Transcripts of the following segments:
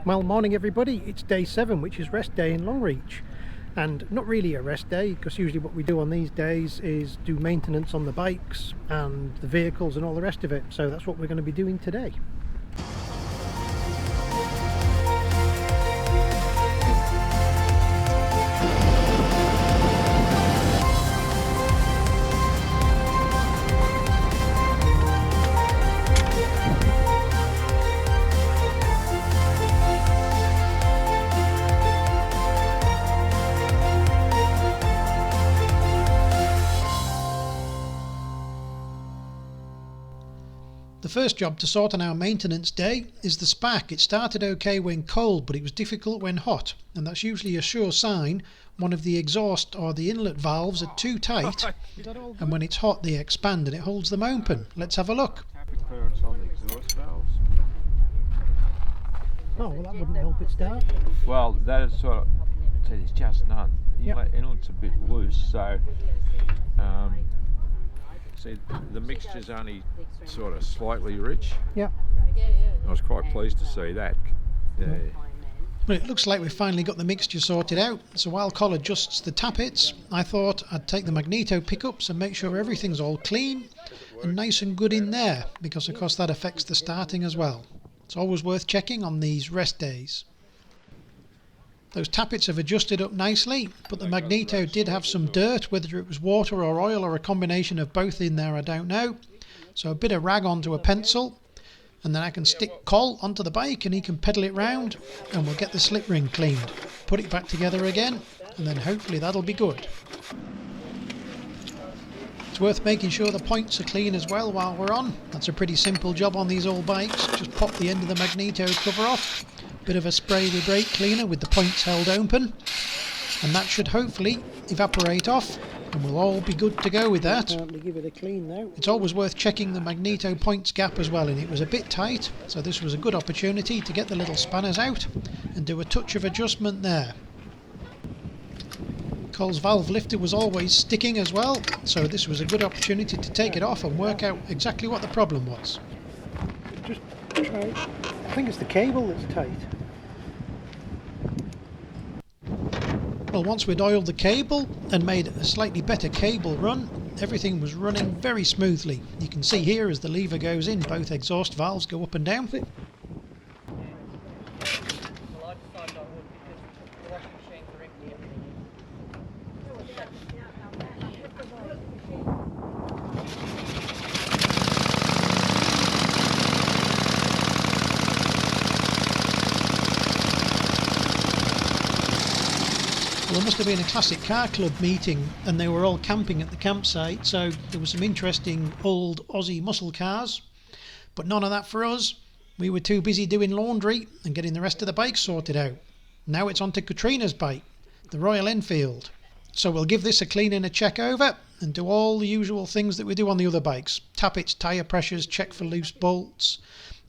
Well, morning everybody, it's day 7, which is rest day in Longreach. And not really a rest day, because usually what we do on these days is do maintenance on the bikes and the vehicles and all the rest of it. So that's what we're going to be doing today. The first job to sort on our maintenance day is the Spacke. It started okay when cold, but it was difficult when hot, and that's usually a sure sign one of the exhaust or the inlet valves are too tight, and when it's hot they expand and it holds them open. Let's have a look. Clearance on the exhaust valves. Oh, well, that wouldn't help it start. Well, that is sort of, there's just none. Inlet, inlet's a bit loose, so see, the mixture's only sort of slightly rich. Yeah. I was quite pleased to see that. Yeah. Well, it looks like we've finally got the mixture sorted out, so while Colin adjusts the tappets, I thought I'd take the magneto pickups and make sure everything's all clean and nice and good in there, because of course that affects the starting as well. It's always worth checking on these rest days. Those tappets have adjusted up nicely, but the magneto did have some dirt, whether it was water or oil or a combination of both in there I don't know. So a bit of rag onto a pencil, and then I can stick Col onto the bike and he can pedal it round, and we'll get the slip ring cleaned, put it back together again, and then hopefully that'll be good. It's worth making sure the points are clean as well while we're on. That's a pretty simple job on these old bikes. Just pop the end of the magneto cover off, bit of a spray with brake cleaner with the points held open, and that should hopefully evaporate off, and we'll all be good to go with that. Give it a clean now. It's always worth checking the magneto points gap as well, and it was a bit tight, so this was a good opportunity to get the little spanners out and do a touch of adjustment there. Col's valve lifter was always sticking as well, so this was a good opportunity to take it off and work out exactly what the problem was. Just try. I think it's the cable that's tight. Well, once we'd oiled the cable and made a slightly better cable run, everything was running very smoothly. You can see here as the lever goes in, both exhaust valves go up and down. Well, there must have been a classic car club meeting and they were all camping at the campsite, so there were some interesting old Aussie muscle cars, but none of that for us. We were too busy doing laundry and getting the rest of the bike sorted out. Now it's on to Catrina's bike, the Royal Enfield. So we'll give this a clean and a check over and do all the usual things that we do on the other bikes. Tappets, tyre pressures, check for loose bolts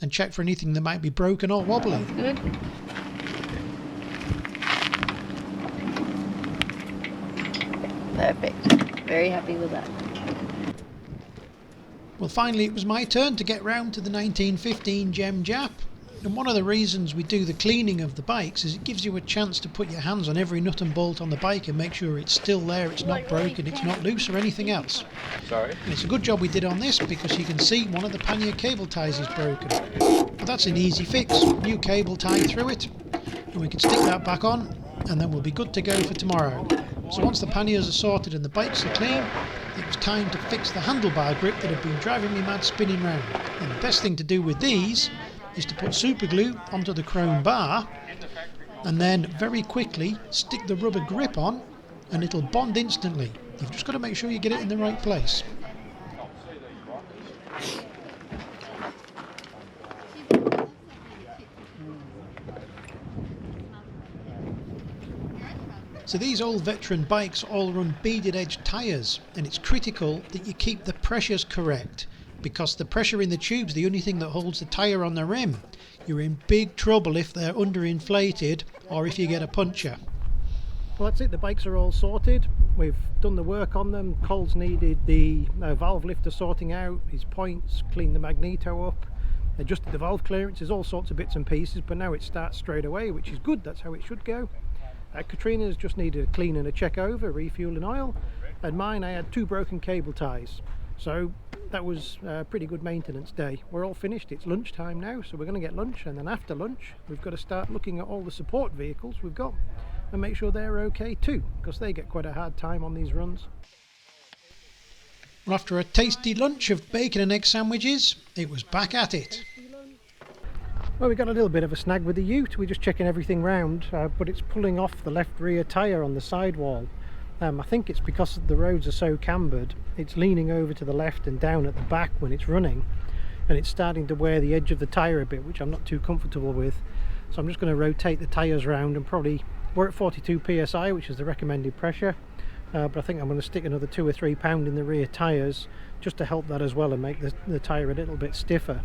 and check for anything that might be broken or wobbly. Good. Perfect. Very happy with that. Well, finally it was my turn to get round to the 1915 Jem JAP, and one of the reasons we do the cleaning of the bikes is it gives you a chance to put your hands on every nut and bolt on the bike and make sure it's still there, it's not broken, it's not loose or anything else. Sorry? And it's a good job we did on this, because you can see one of the pannier cable ties is broken. But that's an easy fix, new cable tie through it, and we can stick that back on, and then we'll be good to go for tomorrow. So once the panniers are sorted and the bikes are clean, it was time to fix the handlebar grip that had been driving me mad spinning round. And the best thing to do with these is to put super glue onto the chrome bar and then very quickly stick the rubber grip on and it'll bond instantly. You've just got to make sure you get it in the right place. So these old veteran bikes all run beaded edge tyres, and it's critical that you keep the pressures correct, because the pressure in the tube's the only thing that holds the tyre on the rim. You're in big trouble if they're underinflated or if you get a puncture. Well, that's it, the bikes are all sorted. We've done the work on them. Col's needed the valve lifter sorting out, his points, cleaned the magneto up, adjusted the valve clearances, all sorts of bits and pieces, but now it starts straight away, which is good. That's how it should go. Catrina's just needed a clean and a check over, refuel and oil, and mine, I had 2 broken cable ties. So that was a pretty good maintenance day. We're all finished. It's lunchtime now, so we're going to get lunch, and then after lunch we've got to start looking at all the support vehicles we've got and make sure they're okay too, because they get quite a hard time on these runs. Well, after a tasty lunch of bacon and egg sandwiches, it was back at it. Well, we got a little bit of a snag with the ute. We're just checking everything round, but it's pulling off the left rear tyre on the sidewall. I think it's because the roads are so cambered, it's leaning over to the left and down at the back when it's running, and it's starting to wear the edge of the tyre a bit, which I'm not too comfortable with. So I'm just going to rotate the tyres round, and probably, we're at 42 psi, which is the recommended pressure, but I think I'm going to stick another 2 or 3 pound in the rear tyres just to help that as well and make the tyre a little bit stiffer.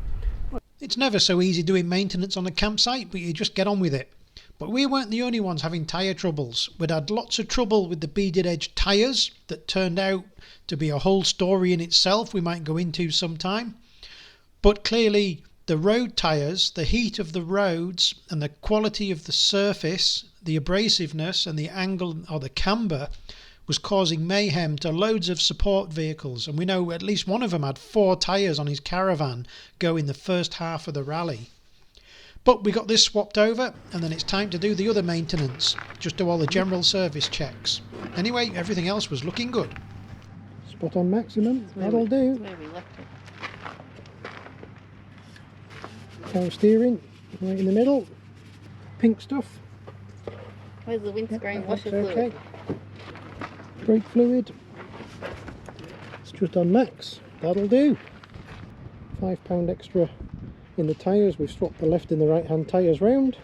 It's never so easy doing maintenance on a campsite, but you just get on with it. But we weren't the only ones having tyre troubles. We'd had lots of trouble with the beaded edge tyres that turned out to be a whole story in itself we might go into sometime. But clearly the road tyres, the heat of the roads and the quality of the surface, the abrasiveness and the angle or the camber was causing mayhem to loads of support vehicles. And we know at least one of them had 4 tyres on his caravan go in the first half of the rally. But we got this swapped over, and then it's time to do the other maintenance. Just do all the general service checks. Anyway, everything else was looking good. Spot on maximum, that'll do. Where we left it. Power steering, right in the middle. Pink stuff. Where's the windscreen washer That's fluid? Brake fluid. It's just on max, that'll do. £5 extra in the tyres. We've swapped the left and the right hand tyres round.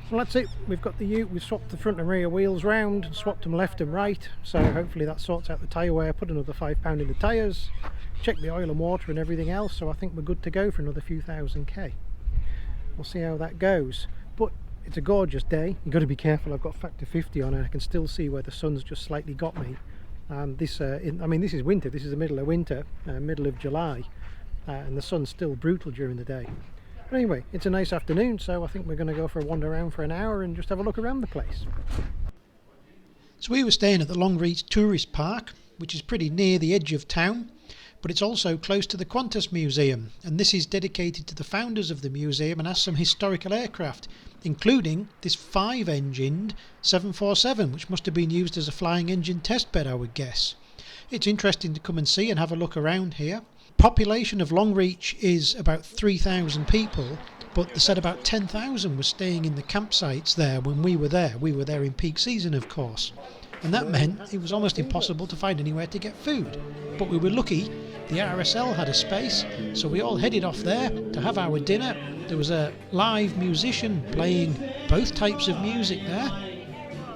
Well, that's it, we've got the ute, we've swapped the front and rear wheels round, swapped them left and right, so hopefully that sorts out the tyre wear. Put another £5 in the tyres, check the oil and water and everything else, so I think we're good to go for another few thousand K. We'll see how that goes, but it's a gorgeous day. You've got to be careful, I've got factor 50 on and I can still see where the sun's just slightly got me. This is winter, this is the middle of winter, middle of July. And the sun's still brutal during the day. But anyway, it's a nice afternoon, so I think we're going to go for a wander around for an hour and just have a look around the place. So we were staying at the Longreach Tourist Park, which is pretty near the edge of town, but it's also close to the Qantas Museum, and this is dedicated to the founders of the museum and has some historical aircraft, including this 5-engined 747, which must have been used as a flying engine test bed, I would guess. It's interesting to come and see and have a look around here. Population of Longreach is about 3,000 people, but they said about 10,000 were staying in the campsites there when we were there. We were there in peak season, of course, and that meant it was almost impossible to find anywhere to get food. But we were lucky, the RSL had a space, so we all headed off there to have our dinner. There was a live musician playing both types of music there.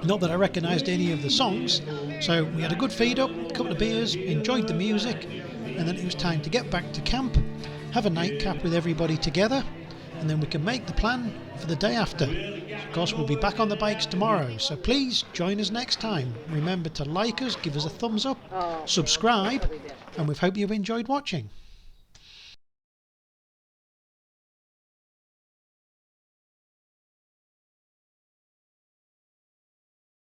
Not that I recognised any of the songs, so we had a good feed up, a couple of beers, enjoyed the music, and then it was time to get back to camp, have a nightcap with everybody together, and then we can make the plan for the day after. Of course, we'll be back on the bikes tomorrow, so please join us next time. Remember to like us, give us a thumbs up, subscribe, and we hope you've enjoyed watching.